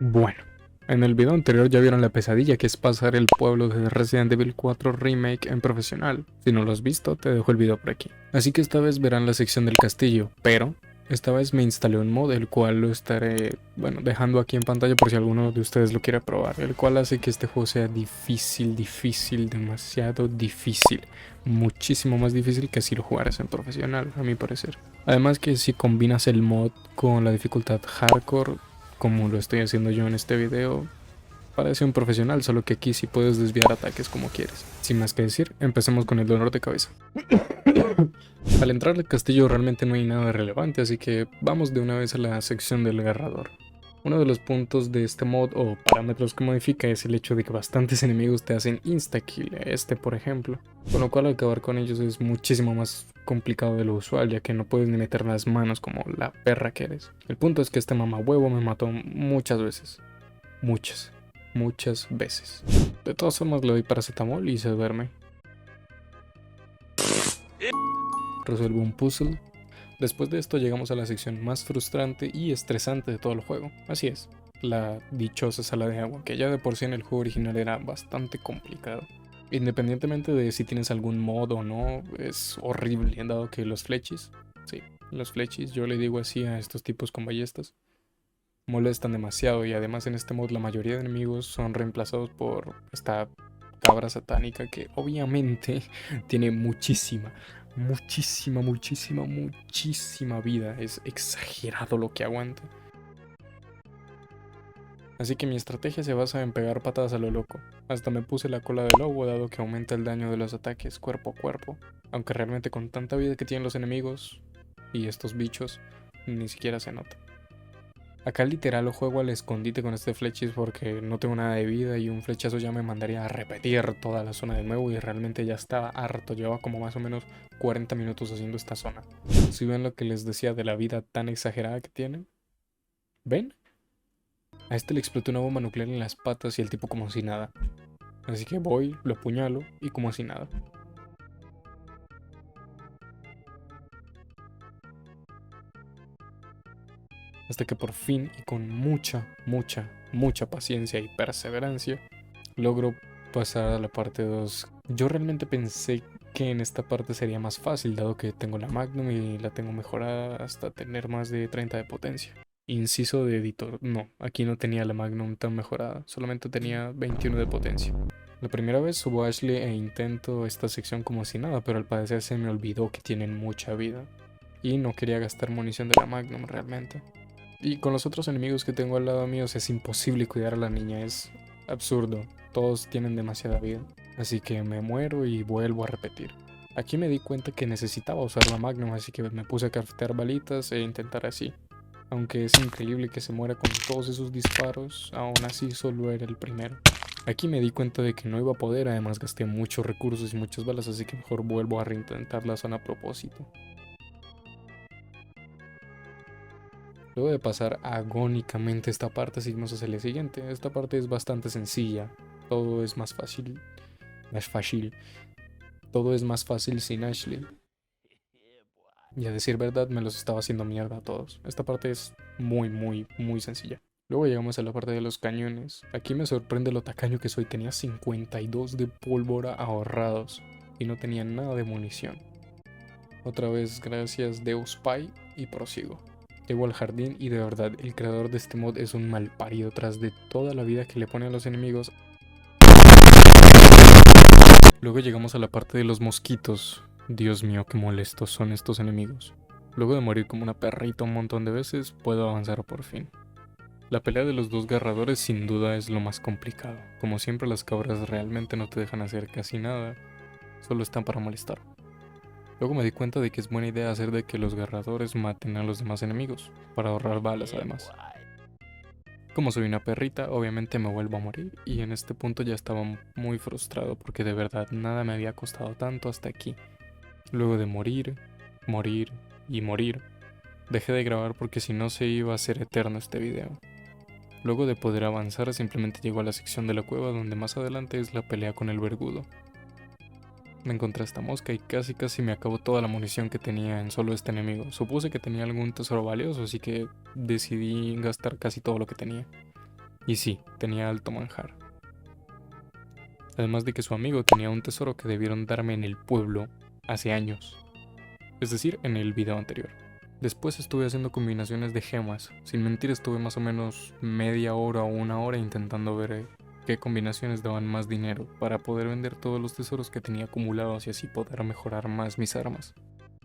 Bueno, en el video anterior ya vieron la pesadilla que es pasar el pueblo de Resident Evil 4 Remake en profesional. Si no lo has visto, te dejo el video por aquí. Así que esta vez verán la sección del castillo, pero esta vez me instalé un mod, el cual lo estaré, dejando aquí en pantalla por si alguno de ustedes lo quiere probar, el cual hace que este juego sea difícil, demasiado difícil. Muchísimo más difícil que si lo jugaras en profesional, a mi parecer. Además que si combinas el mod con la dificultad hardcore, como lo estoy haciendo yo en este video, parece un profesional, solo que aquí sí puedes desviar ataques como quieres. Sin más que decir, empecemos con el dolor de cabeza. Al entrar al castillo realmente no hay nada relevante, así que vamos de una vez a la sección del agarrador. Uno de los puntos de este mod o parámetros que modifica es el hecho de que bastantes enemigos te hacen insta-kill, este por ejemplo, con lo cual acabar con ellos es muchísimo más complicado de lo usual, ya que no puedes ni meter las manos como la perra que eres. El punto es que este mamahuevo me mató muchas veces, muchas veces. De todas formas le doy paracetamol y se duerme. Resuelvo un puzzle. Después de esto llegamos a la sección más frustrante y estresante de todo el juego. Así es, la dichosa sala de agua, que ya de por sí en el juego original era bastante complicado. Independientemente de si tienes algún mod o no, es horrible, dado que los flechis, sí, los flechis, yo le digo así a estos tipos con ballestas, molestan demasiado y además en este mod la mayoría de enemigos son reemplazados por esta cabra satánica que obviamente tiene muchísima vida. Es exagerado lo que aguanta. Así que mi estrategia se basa en pegar patadas a lo loco. Hasta me puse la cola de lobo dado que aumenta el daño de los ataques cuerpo a cuerpo. Aunque realmente con tanta vida que tienen los enemigos y estos bichos, ni siquiera se nota. Acá literal lo juego al escondite con este flechis porque no tengo nada de vida y un flechazo ya me mandaría a repetir toda la zona de nuevo y realmente ya estaba harto, llevaba como más o menos 40 minutos haciendo esta zona. Si ven lo que les decía de la vida tan exagerada que tienen, ¿ven? A este le explotó una bomba nuclear en las patas y el tipo como si nada. Así que voy, lo apuñalo y como si nada. Hasta que por fin y con mucha paciencia y perseverancia logro pasar a la parte 2. Yo realmente pensé que en esta parte sería más fácil, dado que tengo la Magnum y la tengo mejorada hasta tener más de 30 de potencia. Inciso de editor, no, aquí no tenía la Magnum tan mejorada, solamente tenía 21 de potencia. La primera vez subo a Ashley e intento esta sección como si nada, pero al parecer se me olvidó que tienen mucha vida. Y no quería gastar munición de la Magnum realmente. Y con los otros enemigos que tengo al lado mío es imposible cuidar a la niña, es absurdo. Todos tienen demasiada vida. Así que me muero y vuelvo a repetir. Aquí me di cuenta que necesitaba usar la Magnum, así que me puse a craftear balitas e intentar así. Aunque es increíble que se muera con todos esos disparos, aún así solo era el primero. Aquí me di cuenta de que no iba a poder, además gasté muchos recursos y muchas balas, así que mejor vuelvo a reintentar la zona a propósito. Luego de pasar agónicamente esta parte, seguimos hacia la siguiente. Esta parte es bastante sencilla. Todo es más fácil. Más fácil. Todo es más fácil sin Ashley. Y a decir verdad, me los estaba haciendo mierda a todos. Esta parte es muy sencilla. Luego llegamos a la parte de los cañones. Aquí me sorprende lo tacaño que soy. Tenía 52 de pólvora ahorrados. Y no tenía nada de munición. Otra vez gracias Deus Pai y prosigo. Llego al jardín y de verdad el creador de este mod es un malparido tras de toda la vida que le pone a los enemigos. Luego llegamos a la parte de los mosquitos. Dios mío, qué molestos son estos enemigos. Luego de morir como una perrita un montón de veces, puedo avanzar por fin. La pelea de los dos garradores sin duda es lo más complicado. Como siempre las cabras realmente no te dejan hacer casi nada, solo están para molestar. Luego me di cuenta de que es buena idea hacer de que los garradores maten a los demás enemigos, para ahorrar balas además. Como soy una perrita, obviamente me vuelvo a morir y en este punto ya estaba muy frustrado porque de verdad nada me había costado tanto hasta aquí. Luego de morir y morir, dejé de grabar porque si no se iba a hacer eterno este video. Luego de poder avanzar simplemente llego a la sección de la cueva donde más adelante es la pelea con el vergudo. Me encontré esta mosca y casi me acabó toda la munición que tenía en solo este enemigo. Supuse que tenía algún tesoro valioso, así que decidí gastar casi todo lo que tenía. Y sí, tenía alto manjar. Además de que su amigo tenía un tesoro que debieron darme en el pueblo hace años. Es decir, en el video anterior. Después estuve haciendo combinaciones de gemas. Sin mentir, estuve más o menos media hora o una hora intentando ver qué combinaciones daban más dinero para poder vender todos los tesoros que tenía acumulados y así poder mejorar más mis armas.